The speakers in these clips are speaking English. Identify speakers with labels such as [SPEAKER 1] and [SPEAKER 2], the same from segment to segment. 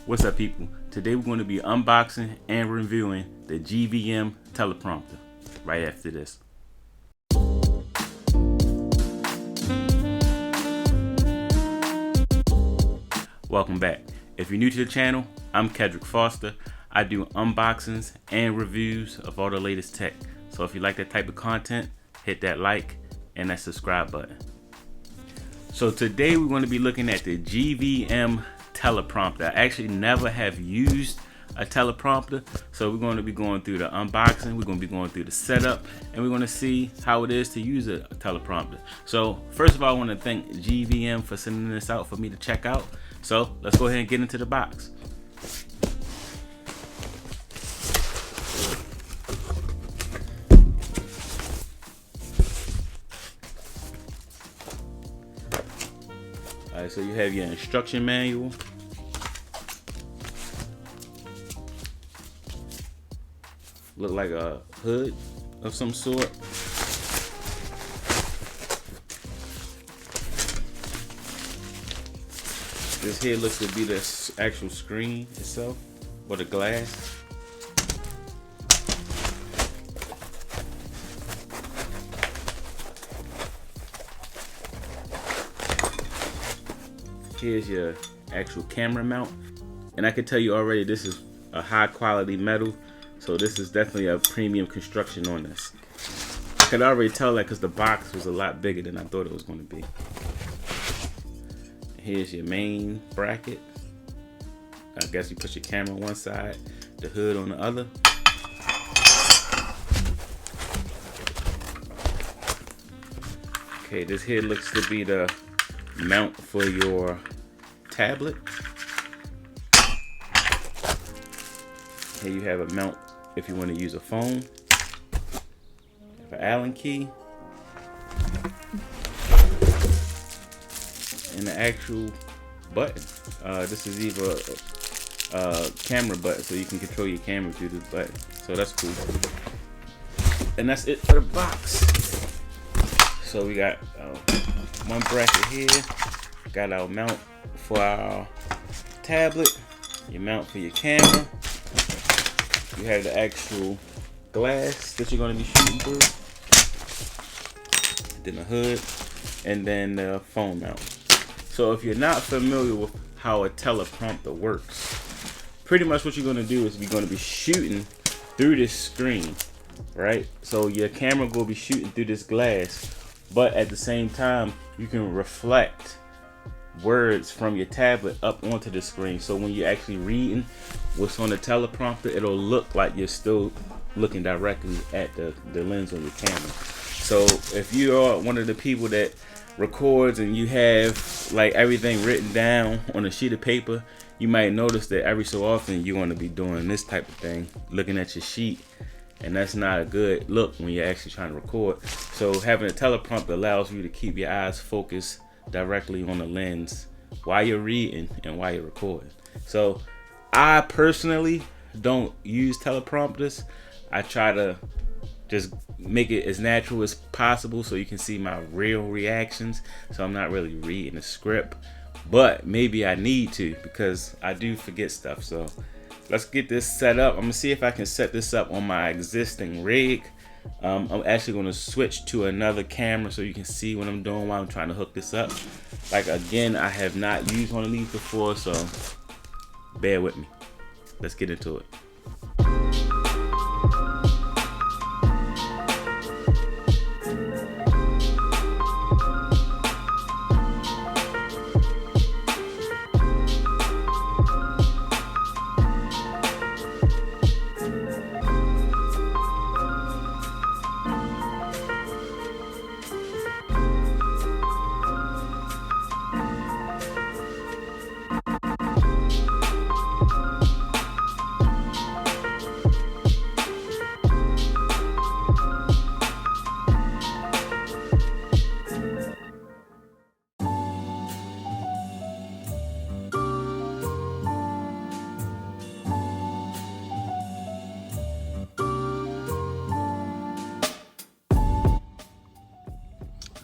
[SPEAKER 1] What's up, people? Today we're going to be unboxing and reviewing the GVM Teleprompter right after this. Welcome back. If you're new to the channel, I'm KEDRICK Foster. I do unboxings and reviews of all the latest tech. So if you like that type of content, hit that like and that subscribe button. So today we're going to be looking at the GVM Teleprompter. I actually never have used a teleprompter, so we're going to be going through the unboxing, we're going to be going through the setup, and we're going to see how it is to use a teleprompter. So first of all, I want to thank GVM for sending this out for me to check out. So let's go ahead and get into the box. Alright, so you have your instruction manual. Look like a hood of some sort. This here looks to be the actual screen itself, or the glass. Here's your actual camera mount, and I can tell you already this is a high quality metal, so this is definitely a premium construction on this. I could already tell that because the box was a lot bigger than I thought it was going to be. Here's your main bracket. I guess you put your camera on one side, the hood on the other. Okay, this here looks to be the mount for your tablet. Here you have a mount if you want to use a phone. An Allen key. And the actual button. This is either a camera button, so you can control your camera through this button. So that's cool. And that's it for the box. So we got one bracket here. Got our mount for our tablet. Your mount for your camera. You have the actual glass that you're going to be shooting through. Then the hood. And then the phone mount. So if you're not familiar with how a teleprompter works, pretty much what you're going to do is you're going to be shooting through this screen, right? So your camera will be shooting through this glass, but at the same time you can reflect words from your tablet up onto the screen. So when you're actually reading what's on the teleprompter, it'll look like you're still looking directly at the lens on your camera. So if you are one of the people that records and you have like everything written down on a sheet of paper, you might notice that every so often you're going to be doing this type of thing, looking at your sheet, and that's not a good look when you're actually trying to record. So having a teleprompter allows you to keep your eyes focused directly on the lens while you're reading and while you're recording. So I personally don't use teleprompters. I try to just make it as natural as possible so you can see my real reactions, so I'm not really reading the script, but maybe I need to because I do forget stuff. So let's get this set up. I'm gonna see if I can set this up on my existing rig. I'm actually going to switch to another camera so you can see what I'm doing while I'm trying to hook this up. Like, again, I have not used one of these before, so bear with me. Let's get into it.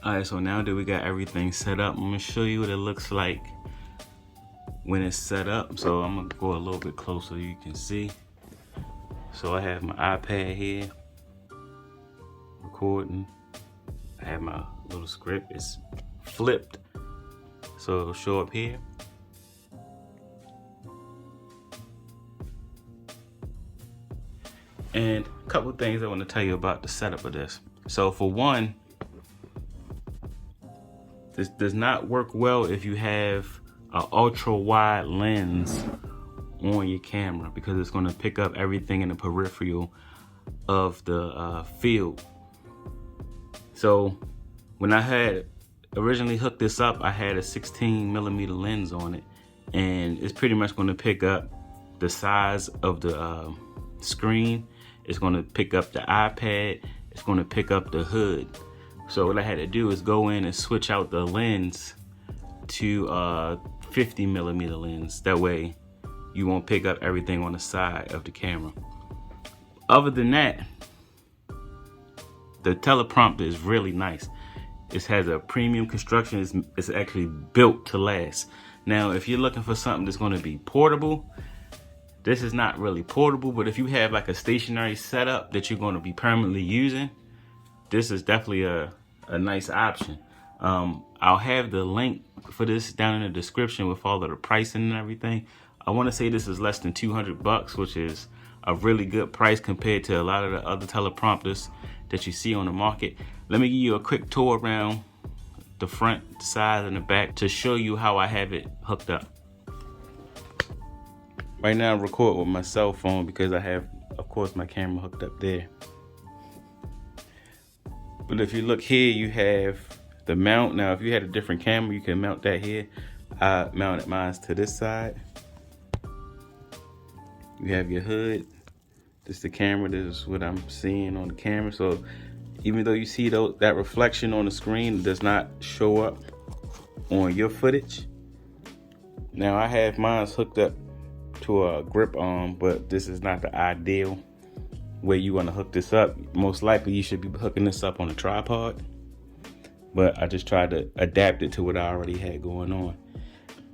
[SPEAKER 1] Alright, so now that we got everything set up, I'm gonna show you what it looks like when it's set up. So I'm gonna go a little bit closer so you can see. So I have my iPad here, recording. I have my little script, it's flipped, so it'll show up here. And a couple things I want to tell you about the setup of this. So for one, this does not work well if you have an ultra wide lens on your camera, because it's going to pick up everything in the peripheral of the field. So when I had originally hooked this up, I had a 16mm lens on it, and it's pretty much going to pick up the size of the screen. It's going to pick up the iPad. It's going to pick up the hood. So what I had to do is go in and switch out the lens to 50mm lens. That way you won't pick up everything on the side of the camera. Other than that, the teleprompter is really nice. It has a premium construction. It's actually built to last. Now, if you're looking for something that's going to be portable, this is not really portable, but if you have like a stationary setup that you're going to be permanently using, this is definitely a nice option. I'll have the link for this down in the description with all of the pricing and everything. I want to say this is less than 200 bucks, which is a really good price compared to a lot of the other teleprompters that you see on the market. Let me give you a quick tour around the front, the side, and the back to show you how I have it hooked up. Right now I record with my cell phone because I have, of course, my camera hooked up there. But if you look here, you have the mount. Now, if you had a different camera, you can mount that here. I mounted mine to this side. You have your hood. This is the camera. This is what I'm seeing on the camera. So even though you see that reflection on the screen, it does not show up on your footage. Now I have mine hooked up to a grip arm, but this is not the ideal way you want to hook this up. Most likely you should be hooking this up on a tripod, but I just tried to adapt it to what I already had going on.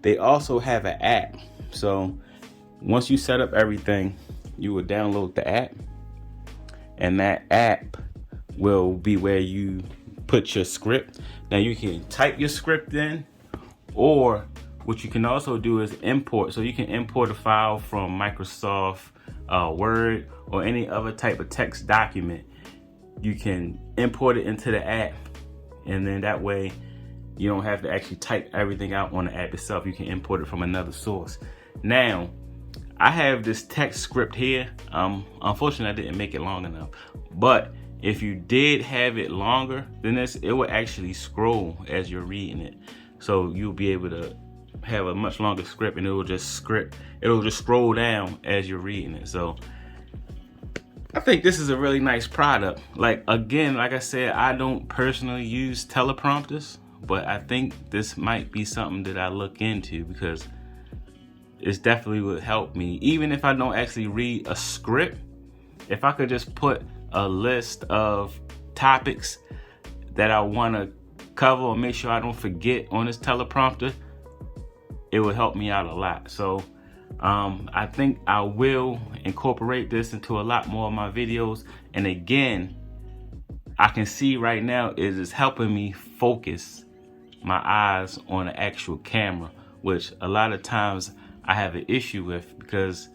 [SPEAKER 1] They also have an app. So once you set up everything, you will download the app, and that app will be where you put your script. Now you can type your script in, or what you can also do is import. So you can import a file from Microsoft Word or any other type of text document. You can import it into the app, and then that way you don't have to actually type everything out on the app itself. You can import it from another source. Now, I have this text script here. Unfortunately, I didn't make it long enough. But if you did have it longer than this, it will actually scroll as you're reading it. So you'll be able to have a much longer script, and it'll just scroll down as you're reading it. So I think this is a really nice product. Like I said, I don't personally use teleprompters, but I think this might be something that I look into, because it definitely would help me. Even if I don't actually read a script, if I could just put a list of topics that I want to cover or make sure I don't forget on this teleprompter, it would help me out a lot. So I think I will incorporate this into a lot more of my videos. And again, I can see right now it is helping me focus my eyes on the actual camera, which a lot of times I have an issue with, because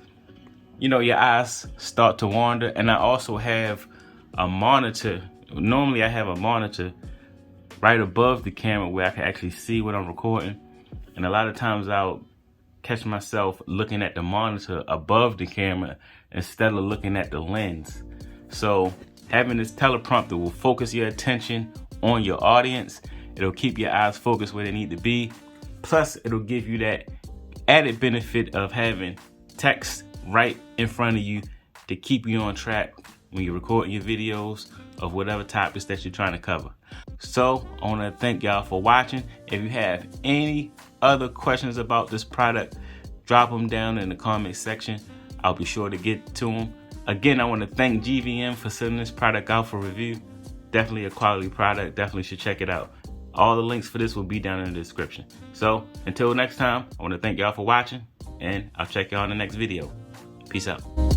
[SPEAKER 1] you know, your eyes start to wander. And I also have a monitor. Normally I have a monitor right above the camera where I can actually see what I'm recording. And a lot of times I'll catch myself looking at the monitor above the camera instead of looking at the lens. So having this teleprompter will focus your attention on your audience. It'll keep your eyes focused where they need to be. Plus, it'll give you that added benefit of having text right in front of you to keep you on track when you're recording your videos of whatever topics that you're trying to cover. So I want to thank y'all for watching. If you have any other questions about this product, drop them down in the comment section. I'll be sure to get to them. Again, I want to thank GVM for sending this product out for review. Definitely a quality product. Definitely should check it out. All the links for this will be down in the description. So until next time, I want to thank y'all for watching, and I'll check y'all in the next video. Peace out.